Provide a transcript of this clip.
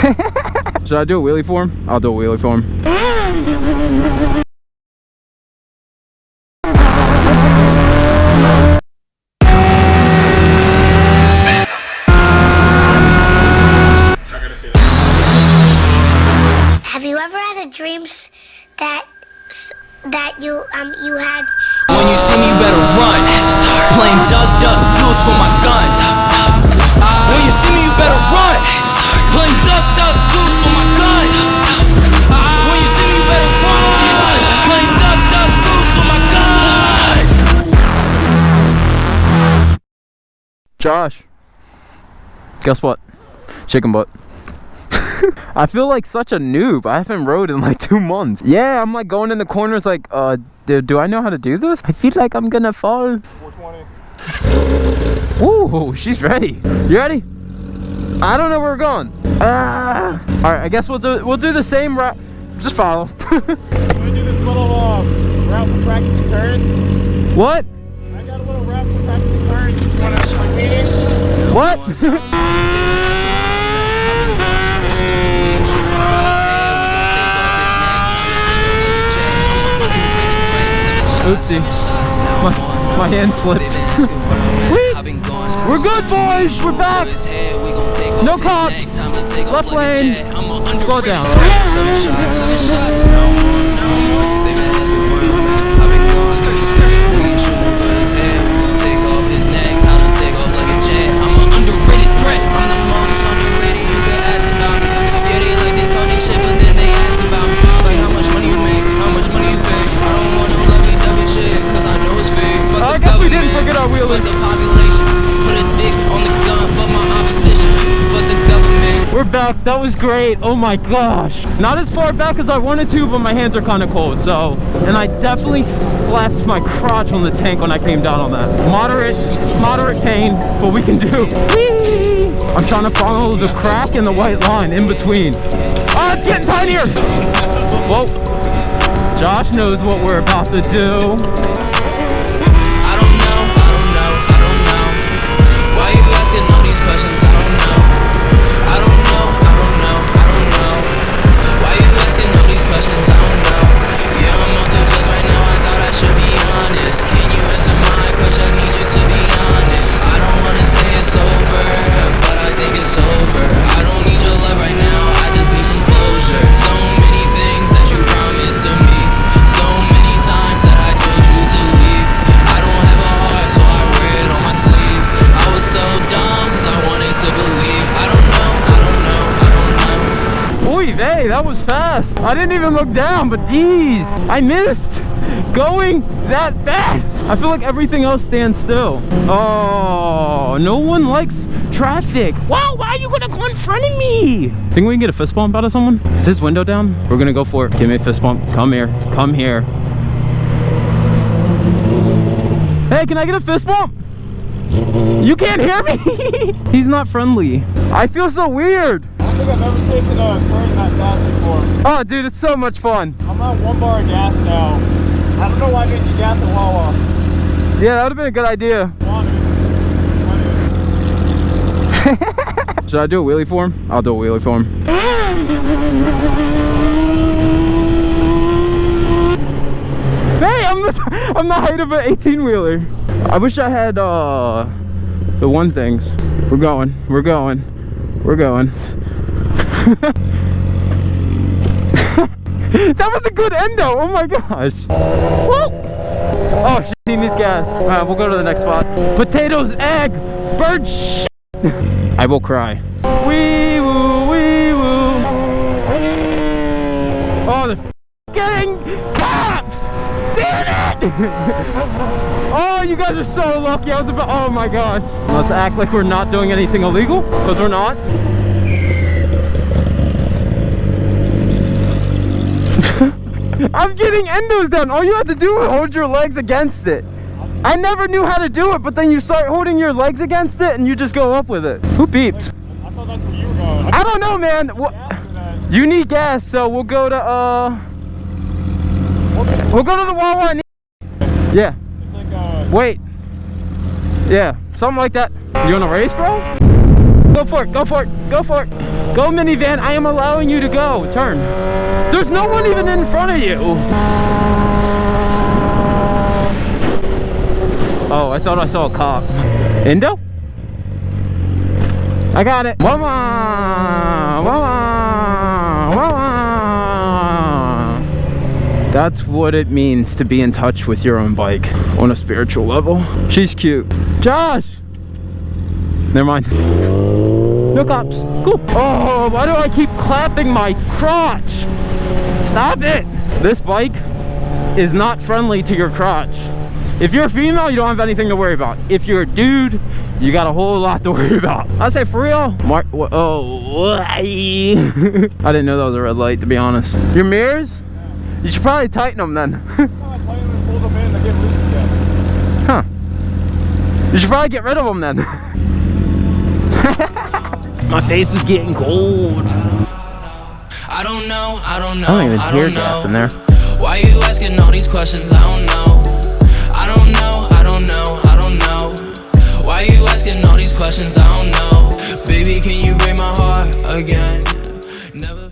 Should I do a wheelie for him? I'll do a wheelie for him. Have you ever had a dream that you had? When you see me, you better run. Playing duck, duck, goose for my gun. When you see me, you better run. Playing duck, duck, goose for my gun. When you see me, you better run. Playing duck, duck, goose for my gun. Josh, guess what? Chicken butt. I feel like such a noob. I haven't rode in like 2 months. Yeah, I'm like going in the corners like, do I know how to do this? I feel like I'm gonna fall. 420. Ooh, she's ready. You ready? I don't know where we're going. All right, I guess we'll do the same route. Just follow. We're gonna do this little route for practicing turns. What? I got a little route for practicing turns. You wanna like meeting? What? Oopsie. My hand slipped. We're good, boys. We're back. No cops. Left lane. Slow down. I guess we didn't forget our wheelie. We're back. That was great. Oh my gosh. Not as far back as I wanted to, but my hands are kind of cold. So, and I definitely slapped my crotch on the tank when I came down on that. Moderate pain, but we can do. Whee! I'm trying to follow the crack and the white line in between. Oh, it's getting tinier. Whoa. Josh knows what we're about to do. Hey, that was fast. I didn't even look down, but geez, I missed going that fast. I feel like everything else stands still. Oh, no one likes traffic. Wow, why are you gonna go in front of me? Think we can get a fist bump out of someone? Is his window down? We're gonna go for it. Give me a fist bump. Come here. Come here. Hey, can I get a fist bump? You can't hear me? He's not friendly. I feel so weird. I don't think I've ever taken a turn that fast before. Oh, dude, it's so much fun. I'm at 1 bar of gas now. I don't know why I didn't get gas at Wawa. Yeah, that would have been a good idea. Should I do a wheelie for him? I'll do a wheelie for him. Hey, I'm the height of an 18-wheeler. I wish I had the one things. We're going. That was a good endo. Oh my gosh. Woo! Oh shit, he needs gas. Alright, we'll go to the next spot. Potatoes, egg, bird shit. I will cry. Wee woo, wee woo. Oh, the getting cops! Damn it! Oh, you guys are so lucky. I was about, oh my gosh. Let's act like we're not doing anything illegal, because we're not. I'm getting endos down. All you have to do is hold your legs against it. I never knew how to do it, but then you start holding your legs against it and you just go up with it. Who beeped? I thought that's where you were going. I don't know, man. You need gas, so we'll go to we'll go to the Wawa. Yeah. It's like wait. Yeah, something like that. You wanna race, bro? Go for it, go for it, go for it. Go, minivan, I am allowing you to go. Turn. There's no one even in front of you. Oh, I thought I saw a cop. Indo? I got it. Wah-wah, wah-wah, wah-wah. That's what it means to be in touch with your own bike on a spiritual level. She's cute. Josh! Never mind. No cops. Cool. Oh, why do I keep clapping my crotch? Stop it! This bike is not friendly to your crotch. If you're a female, you don't have anything to worry about. If you're a dude, you got a whole lot to worry about. I say for real. I didn't know that was a red light, to be honest. Your mirrors? You should probably tighten them then. Huh. You should probably get rid of them then. My face is getting cold. I don't know. I don't even hear gas in there. Why you asking all these questions? I don't know. Why you asking all these questions? I don't know. Baby, can you break my heart again? Never